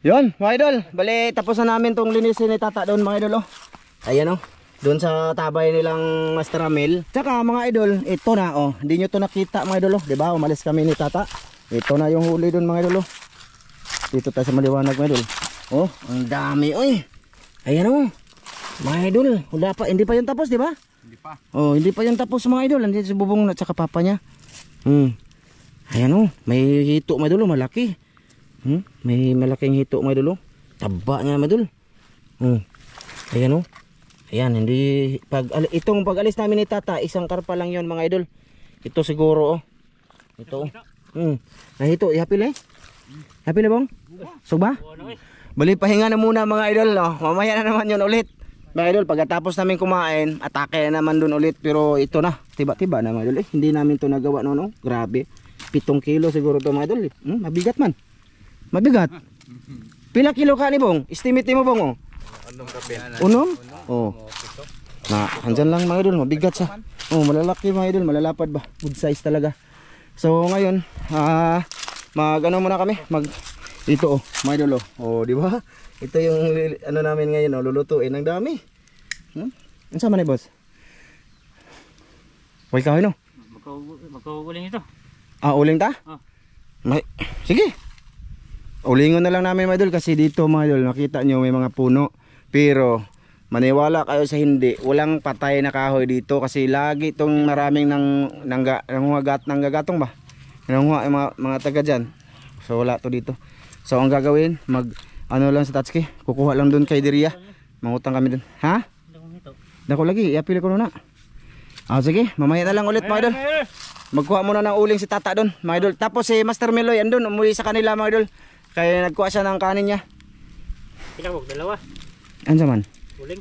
Yun, mga idol. Bali, tapos na namin tong linisin ni Tata doon, mga idol. Oh. Ayan, oh. Doon sa tabay nilang Master Ramil. Tsaka, mga idol, ito na, oh. Hindi nyo to nakita, mga idol, oh. Diba? Umalis kami ni Tata. Ito na yung huli doon, mga idol, oh. Dito tayo sa maliwanag, mga idol. Oh, ang dami, oy. Ayan, oh. Mga idol, wala pa. Hindi pa yung tapos, diba? Hindi pa. Oh, hindi pa yung tapos, mga idol. Andito si Bubong at saka papa niya. Ayan, oh. May hito, mga idol, oh. Malaki. May malaking hito, mga idol. Taba nga, mga idol. Ayan, oh. Ayan, hindi itong pag-alis namin ni Tata, isang karpa lang 'yon, mga idol. Ito siguro, oh. Ito. Nahito, ihapil eh. Hapil bong? Sugba? Bali, pahinga na muna, mga idol, no. Mamaya na naman 'yon ulit. Mga idol, pagkatapos namin kumain, atake na naman doon ulit, pero ito na, tiba-tiba na, mga idol. Hindi namin 'to nagawa, no. Grabe. 7 kilo siguro 'to, mga idol. Mabigat man. Mabigat. Pila kilo ka ni Bong? Estimate mo, Bong, oh. Anong kape? Unom? Oh. Na, andyan lang, mga idol, mabigat siya. Oh, malalaki, mga idol, malalapad ba? Good size talaga. So ngayon, mag-ano muna kami, ito, oh, mga idol, oh, di ba? Ito yung ano namin ngayon, oh, lulutuin. Ang dami. Ano sama ni boss? Huwag ka, no? Magkauling ito. Uling ta? Sige. Ulingon na lang namin, mga idol, kasi dito, mga idol, nakita nyo may mga puno. Pero maniwala kayo sa hindi, walang patay na kahoy dito kasi lagi itong maraming nanggagatong ba? Nangunga yung mga taga dyan. So wala to dito. So ang gagawin, ano lang sa Tatsuki, kukuha lang dun kay Diria. Mangutang kami dun. Ha? Dako lagi, iapili ko na. Sige, mamaya na lang ulit, mga idol. Magkuha muna ng uling si Tata dun, mga idol. Tapos si Master Meloy andun, umuwi sa kanila, mga idol. Kaya nagkuha siya ng kanin niya. Pinabog, dalawa. Ano man? Uling.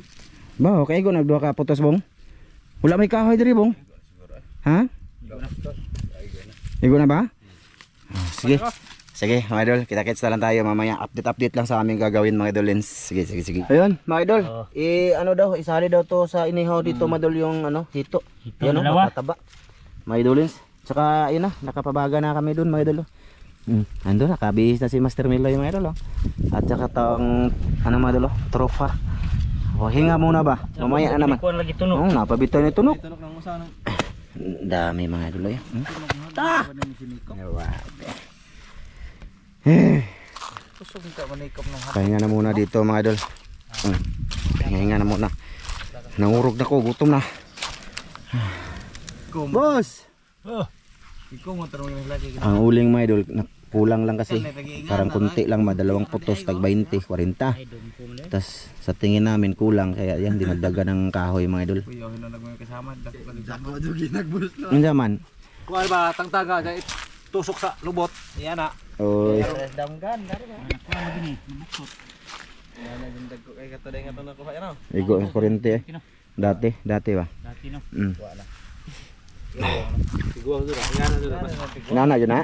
Ba, okay ko nagduha ka putos, Bong. Wala may kahoy diri, Bong. Ha? Igo na ba? Sige. Sige, mga idol, kita-kits na lang tayo mamaya. Update lang sa aming gagawin, mga idol. Sige. Ayun, mga idol. Isali daw to sa inihaw dito, mga idol, yung hito. Yan, mataba. Mga idolins. Tsaka, yun na, nakapabaga na kami dun, mga idol. Ando, nakabihis na si Master Meloy, mga idol. At saka tong mga idol, tropa. Hinga muna ba? Mamaya na naman. Napabitoy na tunok. Dami, mga idol. Pahinga na muna dito, mga idol. Pahinga na muna. Nangurog na ko, gutom na. Boss! Ang uling, mga idol, kulang lang kasi. Parang kunti lang, dalawang putos, tag 20, 40. Tas sa tingin namin kulang, kaya yan dinagdagan ng kahoy, mga idol. Hindi man. Kuha ba tangtaga tusok sa lubot. Yan na. Oy. Igo ang kurente eh. Dati ba? Dati no. Tiguang dito. Yan na. Nana yun na.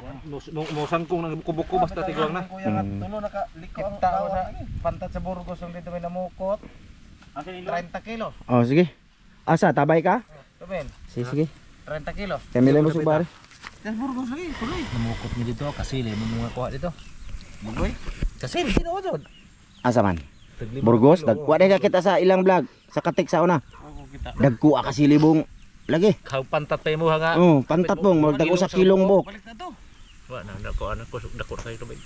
Musang kong nang buko basta tiguang na. Tulo nakaliko ang tao sa pantat sa Burgos yung dito may namukot. 30 kilo. Oh, sige. Asa, tabay ka? Tumin. Sige. 30 kilo. Kami lang mo subari. Sa Burgos lagi, tuloy. Namukot mi dito kasi mo mga kuha dito. Bugoy. Kasi dito ko dod. Asa man? Burgos, dagkuha ka kita sa ilang vlog. Sa katik sa una. Dagkuha ka silibong. Lagi. Kau pantat pa mo nga. Oh, pantat bong, magdago sa kilong bok. Balik na to. Wa na dako anak ko dako sa tubig.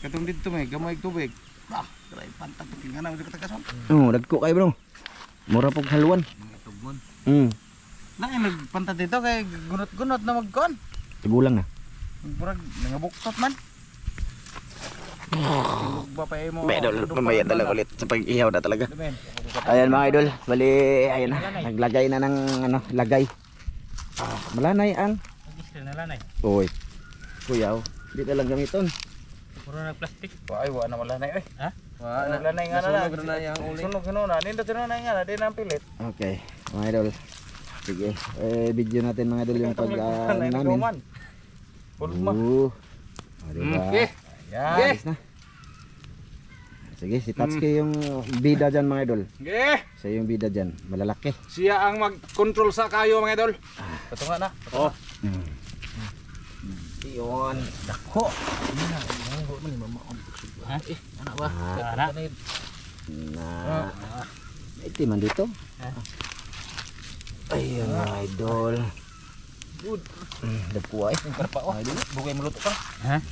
Katong dito may gamay tubig. Try pantat king ana kita kason. Oh, dagko kay bro. Mura pog haluan. Tugmon. Nang nagpantat dito kay gunot-gunot na magkon. Tigulang na. Murag nangabuktot man. Idol, mamaya na lang ulit sa pag-ihaw na talaga. Ayan, mga idol, bali, ayan na, naglagay na ng lagay. Malanay ang uy, kuyaw, di na lang gamiton. Puro na plastic. Ay, wala na malanay. Ha? Wala na nga na. Sunog na. Nindot na nga na, di na ang pilit. Okay, mga idol. Sige, video natin, mga idol, yung namin. Diba? Yan. Na. Sige, si Tatsuki yung bida dyan, mga idol. Siya yung bida dyan, malalaki. Siya ang mag-control sa kayo, mga idol. Patunga na. Oh. Iyon. Dako. Ha? Anak ba? Anak. Na. Iti man dito. Ayun mga idol. Good. Dagkuha eh. Karpa oh. Idol, bugay maluto pa. Ha?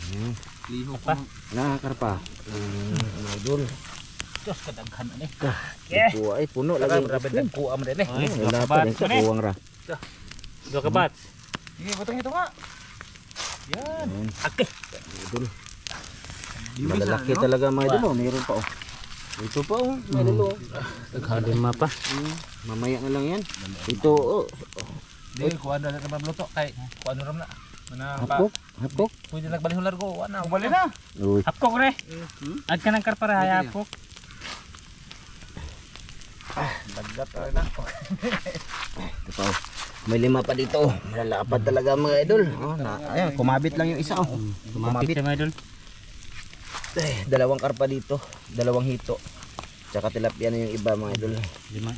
Liho Pa. Nakakarpa. Mga idol. Diyos kadaghan ani. Dagkuha eh. Puno lagi. Grabe dagkuha man din eh. Oy, Wala dua pa kabat. din sa kuwang ra. Dua kabat. Sige, butang ito nga. Yan. Ayun. Okay. Idol. Malalaki talaga mga idol. Oh. Mayroon pa oh. Ito pa oh. Mga idol oh. Lima pa. Mamaya na lang yan. Ito oh. Di kuan na naman maluto kay kuan ram na. Mana pa. Hapok. Hapok. Pwede nagbalihon largo. Ana, ubali na. Uy. Hapkok re. Ag ka ng karpara hay hapkok. Dagat na. Ito pa oh. May 5 pa dito oh. Malalapad talaga mga idol. Oh, ayan, kumabit lang yung isa oh. Kumapit sa mga idol. Dalawang karpa dito. Dalawang hito. Tsaka tilapia na yung iba mga idol. Lima.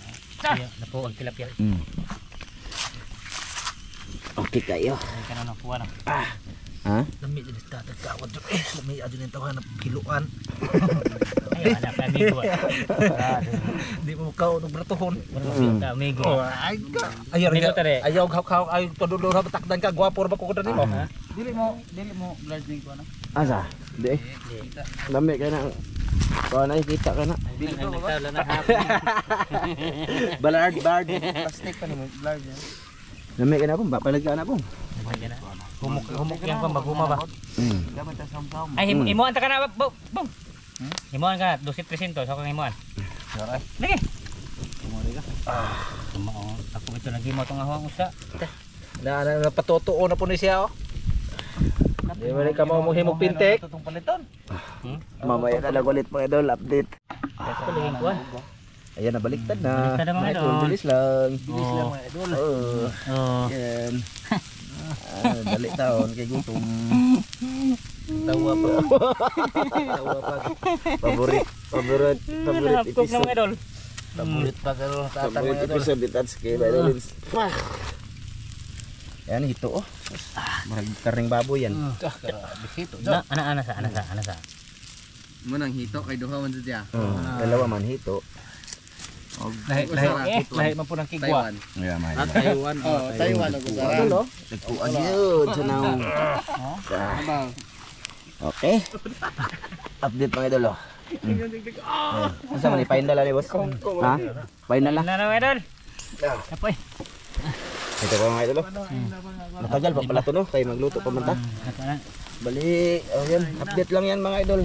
Napo ang tilapia. Okay kayo. Ay ka na nakuha na. Ha? Lami din sa tawad jud eh. Lami adun yung tawahan ng kiluan. Ay anak amigo. Di mo kao ng bratohon. Amigo. Ay ka. Ayaw Amigo tare. ayaw kaw ay todo ra takdan ka gwapo ra ba ko nimo. Dili mo blood ning ko na. Asa? Di eh. Lami ka na. Kung nakikita ka na. Dili ko nagtawla na hapon. Balard, bard. Plastic pa nimo blood yan. Lami ka na po. Bapalag ka na po. Humok yang pa maguma ba? Gamit ta samsaw. Ay himuan ta ka na bong. Himuan ka na 12% sa kang himuan. Lagi. Ako ito nagimo tong ahong usa. Na patotoo na po ni siya oh. Di ba ka mo himog pintek? Tutong paliton. Mamaya ka lang ulit mga idol. Update. Ako lagi kuan. Ayan, nabaliktad na. Baliktad na mga idol. Bilis lang. Bilis lang mga idol. Oo. Oh. Yan. Dali taon kay gutom. Tawa pa. Tawa pa. Favorite Hapkok na mga idol. Pabulit pa garo tatang Favorite mga idol. episode detach kay Idol. Yan ito oh. Marag karning baboy yan. Bisito. Ana sa. Munang hito kay duha man siya. Dalawa man hito. Lahi man po ng kigwa. Yeah, man. At Taiwan. Taiwan ako sa. Ano? Nagkuan yun. So now. Okay. Update mga idol oh. Ano sa man i-final ni boss? Ha? Final na. Ana mga idol. Apoy. Ito ko mga idol oh. Matagal pa pala to no. Kaya magluto pa man ta. Bali. Oh yan. Update lang yan mga idol.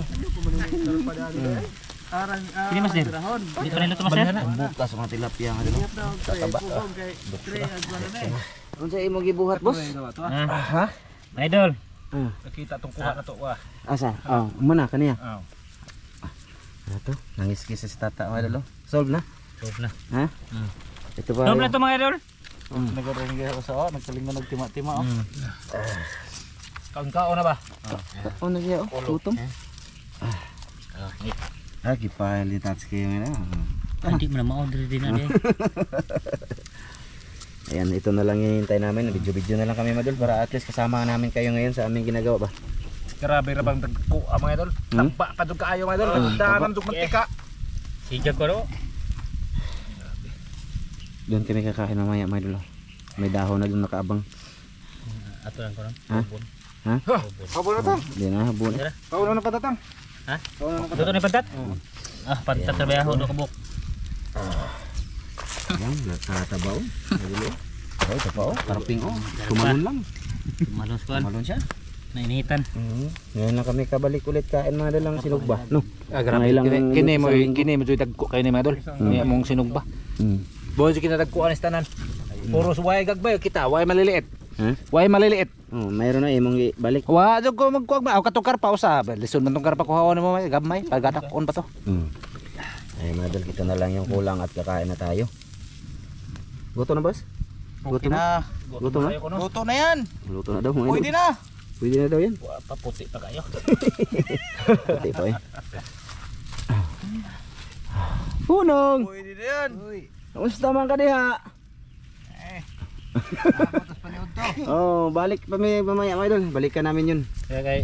Sini Mas Dir. Dito na luto Mas Dir. Bukas mga tilapia nga idol. Tataba. Ano sa imong gibuhat boss? Ha? Mga idol. Nakita tong kuha na to wa. Asa? Oh, muna kaniya. Oh. Ano to? Nangis-kis si tata mga idol oh. Solve na? Solve na. Ha? Ito pa. Solve na to mga idol. Nagaring gyud sa nagsaling na nagtima-tima oh. Kaon-kaon na ba? Ano siya oh? Tutom? Ah, kipahal touch kayo nga na. Hindi mo na ma-order din na din. Ayan, ito na lang yung hintay namin. Video-video na lang kami madul para at least kasama namin kayo ngayon sa aming ginagawa ba. Grabe ra bang dagkuha mga idol. Tamba pa dug kaayo mga idol. Danan dug mantika. Sigag ko ro. Doon kami kakain mamaya mga idol. May dahon na doon nakaabang. Ato lang ko ron. Ha? Ha? Abo na to. Hindi na, habon. Kauno na patatang. Ha? Dito na pantat? Pantat sa bayaho do kabuk. Ayan, nakatabaw. Idol oh. Oh, ito pa oh. Karping oh. Tumalon lang. Malon squad. Tumalon siya. Nainitan. Ngayon lang kami kabalik ulit kain mga dalang sinugba. No? Grabe. Mga ilang- Kini mo dagko kay ni mga idol. Ni among sinugba. Boy sige na dagkuan is tanan. Puro way gagbay kita, way maliliit. Ha? Way maliliit. Oh, mayroon na imong balik. Wa jud ko magkuag ba. Aw katong karpa usab. Lison man tong karpa ko hawon mo may gamay pagatakon pa to. Ay, madal kita na lang yung kulang at kakain na tayo. Gusto na, boss? Gusto na? Gusto na? Luto na yan. Luto na daw. mga Pwede idol. na. Pwede na daw yan. Paputi pa kayo. Pati pa eh. Punong! Pwede na yan. Kamusta man ka diha? Tapos paniod to. Oh, balik pa may mamaya mga idol. Balikan namin yun. Kaya kay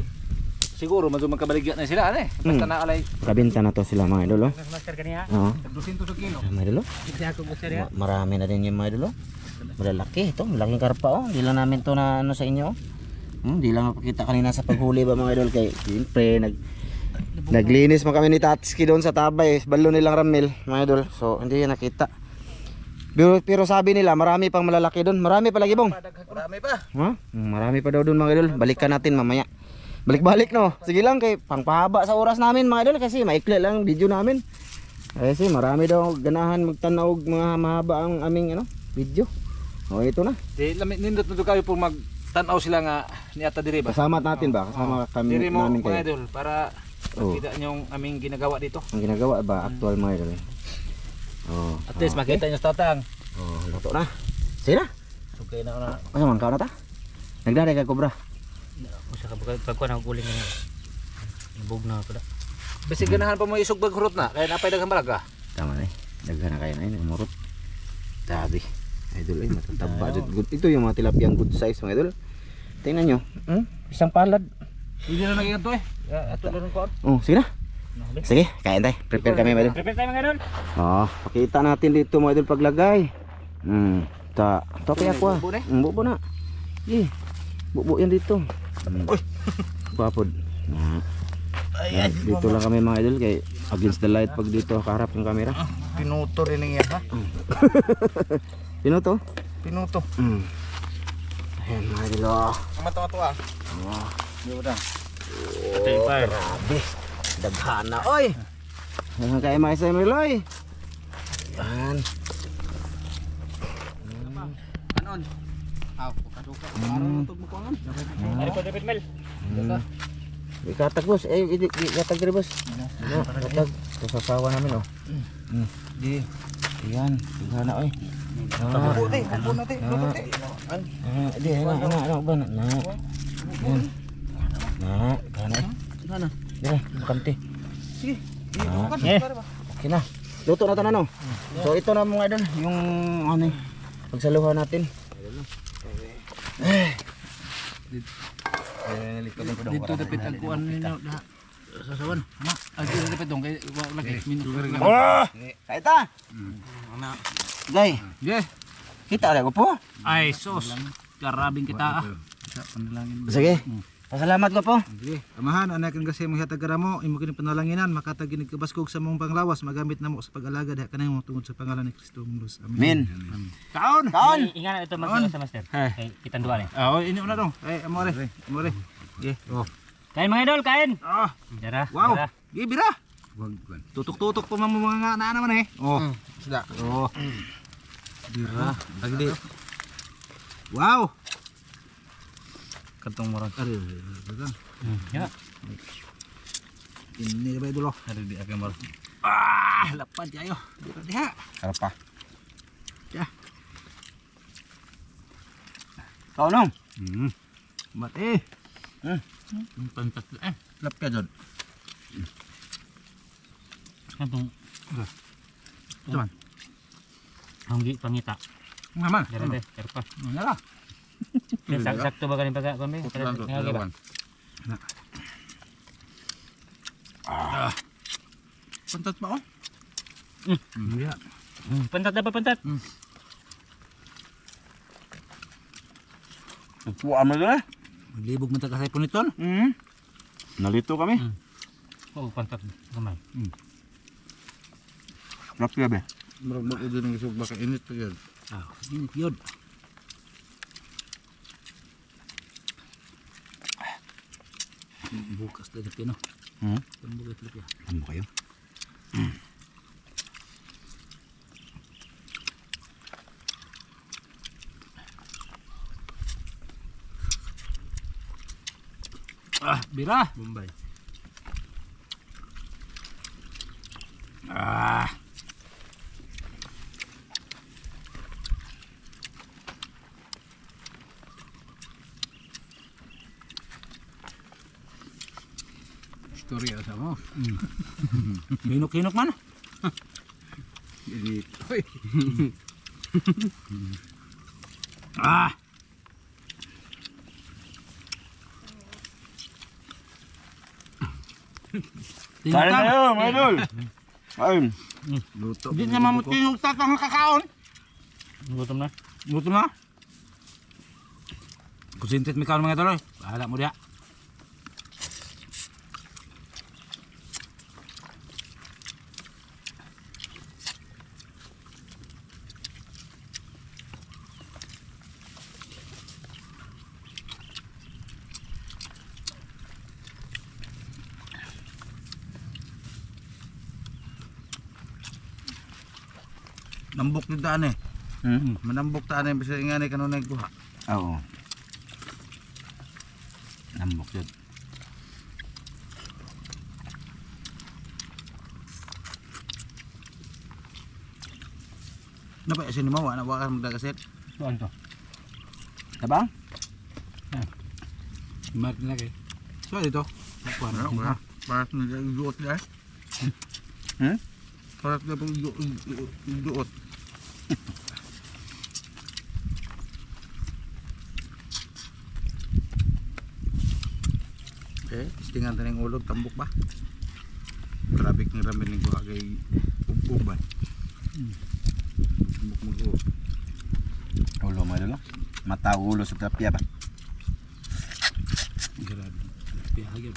siguro medyo magkabaligya na sila ano eh. Basta naalay. Kabinta na to sila mga idol. Mas master kaniya. Oo. 200 kilo. Mga idol. Hindi ako gusto niya. Marami na din yung mga idol. Malalaki ito, malaking karpa oh. Hindi lang namin to na ano sa inyo. Hindi lang napakita kanina sa paghuli ba mga idol kay siyempre naglinis mo kami ni Tatski doon sa tabay, balo nilang ramil mga idol. So hindi yan nakita. Pero sabi nila marami pang malalaki doon. Marami pa lagi bong. Marami pa. Ha? Marami pa daw doon mga idol. Balikan natin mamaya. Balik-balik no. Sige lang kay pangpahaba sa oras namin mga idol kasi maikli lang video namin. Kasi marami daw ganahan magtanaw mga mahaba ang aming ano video. Oh, ito na. Di nindot mo kayo po magtanaw sila nga ni Ata Diri ba? Kasama natin ba? Kasama kami Diri mo namin mga kayo. idol para makita niyo ang aming ginagawa dito. Ang ginagawa ba actual mga idol. Oh. At least makita niyo sa tatang. Oh, luto na. Sige na. Okay na na. Ano man ka na ta? Nagdaday ka kobra. Usa ka pagkuan ang uling niya. Ibog na ako da. Basi ganahan pa mo isugbag hurot na kaya napay daghang balaga. Tama na eh. Daghan na kayo na yun. Umurot. Tabi. Idol ay matataba. Good. Ito yung mga tilapia good size mga idol. Tingnan nyo. Isang palad. Hindi na naging to eh. Ato lang ko. Oh, sige na. Sige, kain tayo. Prepare kami mga idol. Prepare tayo mga idol. Oh, pakita natin dito mga idol paglagay. To kaya ako ah. Bubo na. Eh. Bubo yan dito. Uy. Papod. Ay, dito lang kami mga idol kay against the light pag dito kaharap yung camera. Pinuto rin niya ha. Sino to? Pinuto. Ayan mga idol. Oh. Matawa-tawa. Di ba? Ito yung fire. Grabe. Daghana. Oy. Daghana kayo mga isa Meloy. Yan. Anon. Aw, kasuka. Mm. Tug mo ko ngon. Ari ko David Mel. Ikatag boss. Ikatag diri boss. No, ikatag. Ito sa sawa namin oh. Di. Yan. Daghana oy. Buti, buti. Di, ano ba na? Yan. Daghana. Sana. Dire, bakante. Sige. Eh. Okay na. Luto na ito na no. So ito na mga idol, yung ano pagsaluhan natin. Dito dapat ang kuan ninyo da. Sasawan. Ma, dito dapat dong kay lagi minuto. Kaita. Gay, Yeah. kita ada ko po. Ay sos. Karabing kita ah. Sige. Pasalamat ko po. Sige, amahan anak kang kasi mo hatag mo imo kini panalanginan makataginig kabaskog sa mong panglawas magamit namo sa pag-alaga diha kanang tungod sa pangalan ni Kristo Munglos. Amen. Kaon. Kaon. Ingat ito mag sa master. Kay kitang duwa ni. Oh, ini una dong. Amore. Amore. Yeah. Oh. Kain mga idol, kain. Ah. Dara. Wow. dara. Gibira. Tutok-tutok pa mga na naman eh. Oh. Sudah. Oh. Bira. Lagi. Wow. Kantong murag. Ya. Ini ba dulu? Ada di akan mar. Ah, lapad kayo. Dito diha. Apa? Ya. Kau nong. Mati. Pantat Lap ka dyan. Kantong Cuman. hanggi pangita. Mama. Dara deh, terpa. Nala. Sakto ba kanin pagka kami? Ngagi ba? Pantat pa oh. Iya. Pantat dapat pantat. Puan mo na. Maglibog man ta kasay puniton. Nalito kami. Oh, pantat. Gamay. Rapi ba? Murag mo din ng isog baka init pa yun. Ah, ini yun. Bukas na pino. Bukas na. Ano kayo? Ah, bira. Bombay. Ah. Storya sa mo. Hinok-hinok man. Jadi Ah. Kain tayo, mga idol. Kain. Luto. Hindi na mamuti yung tatang kakaon. Gutom na. Luto na. Kusintit mi kaon mga idol. Bahala mo diha. Nambok din taan eh. Manambok taan eh. Bisa nga ni kanunay kuha. Oo. Nambok yun. Napa sini mau anak wakan magdagaset. Doon to. Tabang? Mark lagi. So dito. Kuan na. Para na duot dai. Para na duot. Okay, istingan taning ulog tambok ba? Grabe kang ramen ning kuha kay uban. Tambok mo ko. Ulo mga idol. Mata ulo sa tilapia ba? Grabe. Pihagid.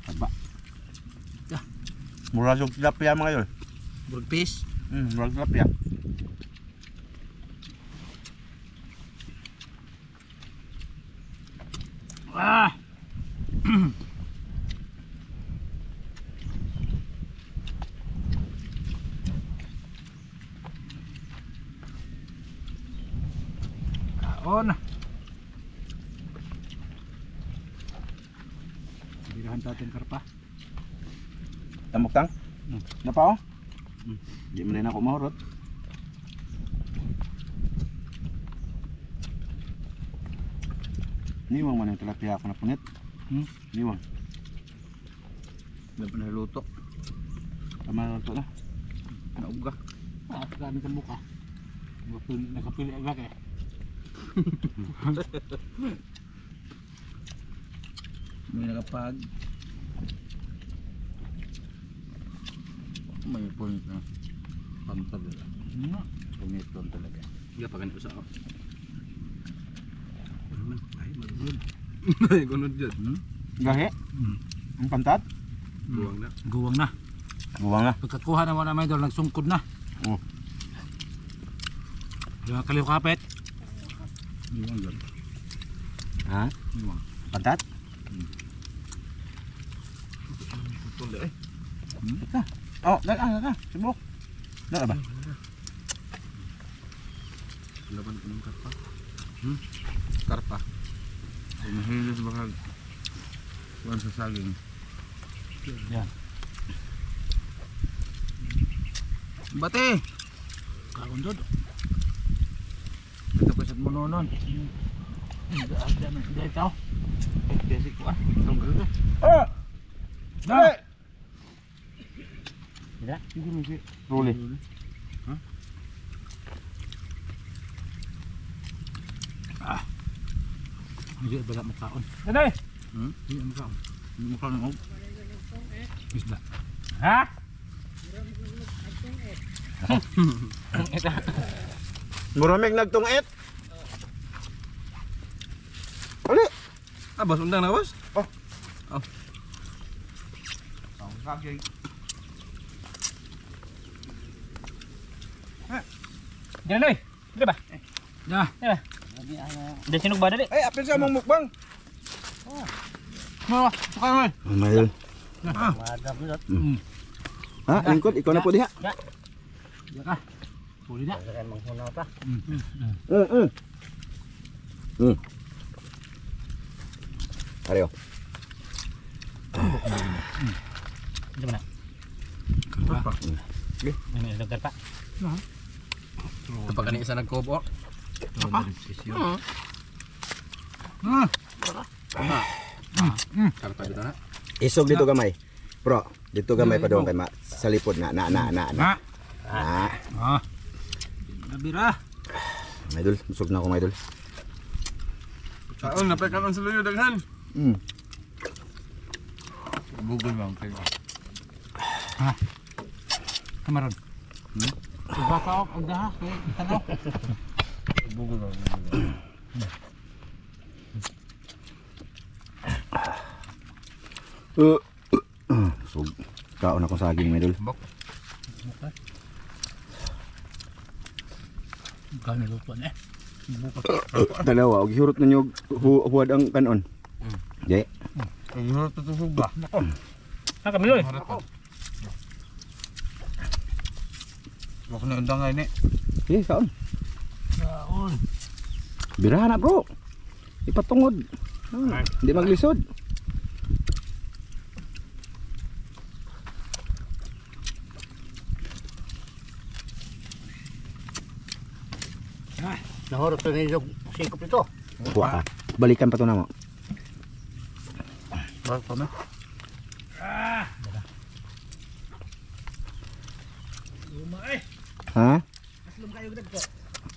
Taba. Mura yung tilapia mga idol. Burg fish. Mura yung tilapia. Ah. Kaon. Birahan tatin karpa. Tambok tang? Napa oh? Di man na ako mahurot. Niwang man yung tilapia ako na punit. Niwang. Laban na luto. Tama na ito na. Nauga. Ah, kami kan buka. Nakapili agak eh. May nakapag. May point na. Pantad nila. Pumiton talaga. Hindi pa ganito sa ako. Ay, magulod. Ay, gunod dyan. Gahe? Ang pantat? Guwang na. Guwang na. Buwang na. Pagkakuha naman na may idol, nagsungkod na. Oh. Yung kaliw kapit. Guwang dyan. Ha? Guwang. Pantat? Tuloy eh. Ika. Oh, naka. Sibuk. Naka ba? Laban ko ng karpa. Karpa. Ay, mahilis baka kuwan sa saging. Yan. Bate! Kaon dod. Ito ko sa mononon. Ada na hindi ito. Basic ko ah. Tunggal ito. Ah! Dali! Tidak. Ruli. Hindi ba mo kaon? Dali. Hindi mo kaon. Hindi mo kaon ng og. Isda. Ha? Muramig nagtungit. Ali. Ah, bas undang na bas? Oh. Oh. Ang kagay. Dali. Dali ba? Ya. Dali. Ada sinug ba dali? Ay, apil sa mong mukbang. Mo, sukan mo. Mayroon. Madam dot. Ha, lingkod, ikaw na po diha. Ya ka. Puli na. Kaya manghunaw pa. Ariyo. Ito ba na? Karpa. Ini ada karpa. Kapag kanina isa nagkobo. Karpa dito na. Isog dito gamay. Pro, dito gamay pa doon kay sa lipod na. Na. Ah. Nabira. Maydol, busog na ako maydol. Kaon na pa kanon sa luyo daghan. Google bang kayo. Kamaron. Baka ako ang daha. Tanaw. Google bang. So, kaon akong saging mga idol. Bok. Kami lupa na. Dalawa, og hurot ninyo huwad ang kanon. Jay. Ang hirap ito suba. Ah, kami loy. Bok na undang ngay ni. Okay, kaon. Kaon. Birahan na bro. Ipatungod. Hindi maglisod. Nahorot na nilog singkop ito. Wah, balikan pa to na mo. Bak pa na. Ha? Aslom kayo dagko.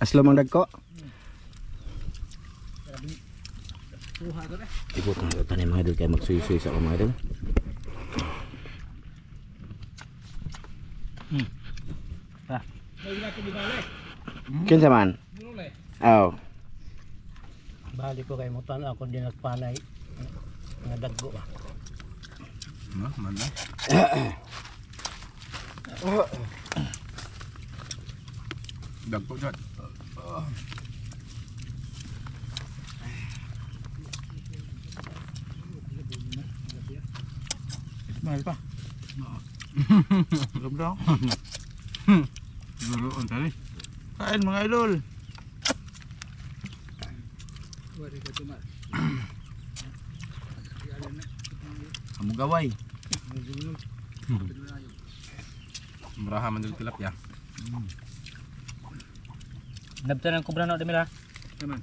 Aslom ang dagko. Tuha to na. Ibot ang tanim mga idol kaya magsuy-suy sa mga idol. May natin binale. Kinsa man? Binale. Aw. Bali ko kay mutan ako din nagpanay. Nga daggo ba. No, man na. Dagko jud. Mahal pa. Gabdaw. Nuruon tali. Kain mga idol. Wari ka tumal. Kamu gaway. Muraha man dil tilapia. Nabtan ang kubra na dimila. Naman.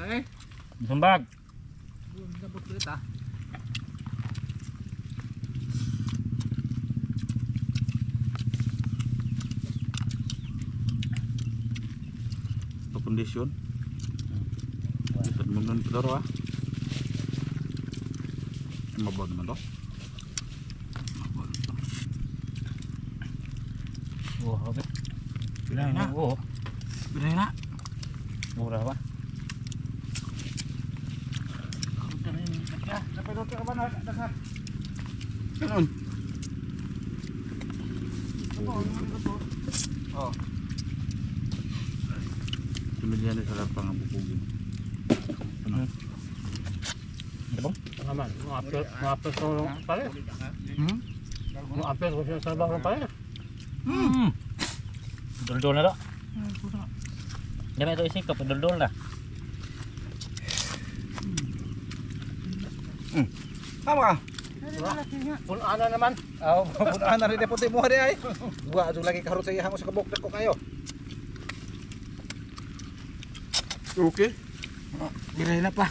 Hai. Sumbag. Dabot ulit ah. Ito kondisyon. Itad mo nun pedoro ah. Mabawag naman to. Oh, okay. Bilay na. Oo. Bilay na. Mura ba? Napedot ka ba na dagat? Kanon. Oh. Tumilihan sa lapang ang bubugin. Naman, mga apel ko pare. Mga apel ko siya sa bawang pare. Dol-dol na daw. Dami ito isikap, dol-dol na. Tama ka. Pulaan na naman. Aw, punaan na rin na puti mo hari ay. Buwa adto lagi karot sa ihang sa kabok ko kayo. Okay. Bilay na pa.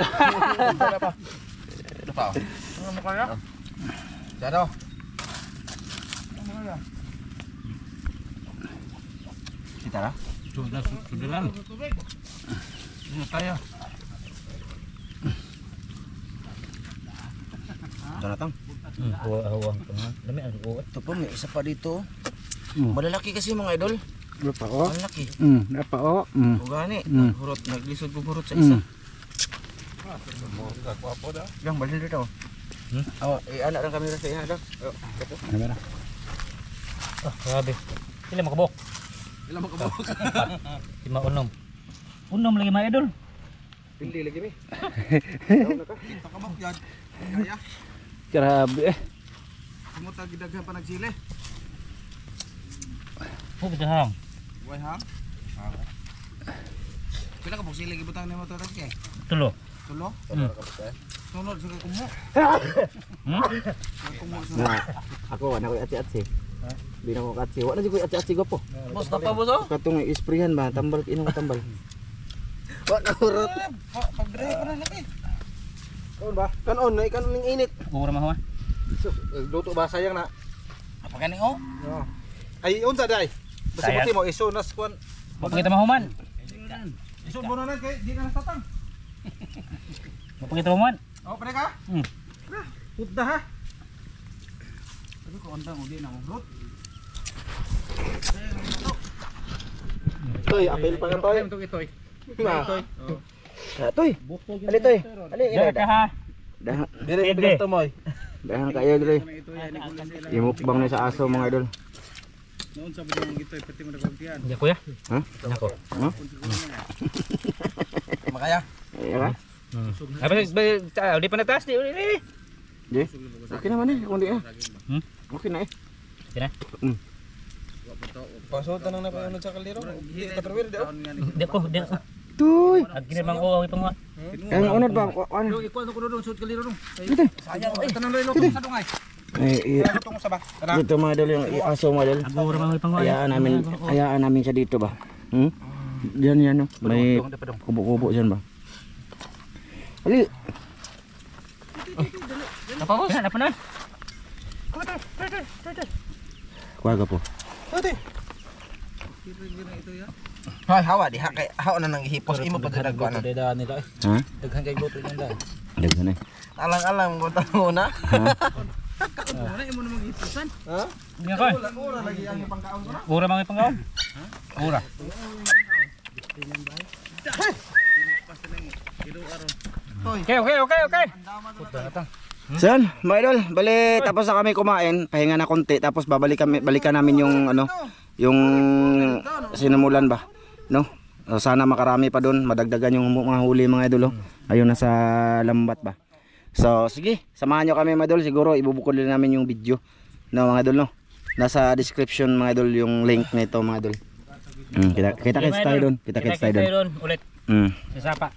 Ano pa? Ano pa? Ano mo kaya? Dado. Kita ra. Sudahan. Ano tayo? Datang. Huwag ka nga. Dami ang uwat. Ito po, may isa pa dito. Malalaki kasi mga idol. Lupa oh. Malalaki. Napa oh. O gani, hurot, naglisod ko hurot sa isa. Yang balil dito. Oh, anak ng kamera sa iya daw. Kamera. Ah, grabe. Sila makabok. Ilang makabok. Lima unom. Unom lagi mga idol. Pili lagi mi. Pakabok yan. Kaya. Grabe eh. Sumuta gidaghan pa nagsili. Huwag ito harang. Buhay ham. Pila ka buksili gibutang nimo to kay? Tulo. Tulo? Tunod sa kumo. Kumo sa. Na, ako wala ko ati-ati. Di na ko katsi. Wala jud ko ati-ati gopo. Boss na pa boss oh. Katong isprihan ba tambal inong tambal. Wala hurot. Pagdre pa na laki. Kaon ba? Kanon na ikanon ning init. Mura mahawa. Luto ba sayang na? Apa gani oh? Ay unsa day? Basta Sayang. puti mo iso nas kuan. Huwag kita mahuman. Iso mo na kay di na nasatang. Huwag kita mahuman. Oh, pare ka? Puda ha. Pero ko andang udi na mo. Toy, apil pa ka toy. Itoy. Toy. Toy. Ali toy. Ali ina. ha. Dah. Dire bilang tumoy. Dah kayo dire. Imukbang na sa aso mga idol. Noon sa budong itoy pati mo nagpagtian. Hindi kuya. Ha? Nako. Ha? Makaya. Ay, ba? Di pa nataas di. Di. Okay naman eh, kung di ah. Okay na eh. Okay na? Pasutan nang napayunod sa kaldero. Di Tupperware di. Di ko. Toy. Ag ginamang uwi pa nga. Ang unod ba? Ano? Ikuan ko doon sud kaliro dong. Ito. Sayang ay tanan rin lutong sa dungay. Ay, Lutong sa ba. dito mga idol yung aso mga idol. Agura mga uwi pa nga. Hayaan namin siya dito ba? Diyan yan no. May kubo-kubo diyan ba? Ali. Napapos. Napanan. Kuha ka po. Hoy, hawa di kay hawa na nang ihipos imo pa dadag ko ana. Deda nila. Ha? Daghan kay luto nang dai. Daghan eh. Alang-alang mo ta una. Wala imo namang ipusan. Ha? Nga ko. Ura lagi ang pangkaon ko na. Ura mga panggaon. Ura. Okay. San, mga idol, bali tapos na kami kumain, pahinga na konti tapos balikan namin yung ano, yung sinumulan ba, no? So, sana makarami pa doon, madagdagan yung mga huli mga idol, oh. Ayun nasa lambat ba. So sige, samahan nyo kami mga idol, siguro ibubukod din namin yung video, no mga idol, no? Nasa description mga idol yung link nito mga idol. Kita-kits tayo doon, kita-kits tayo doon. Ulit. Mm. Sa sapa.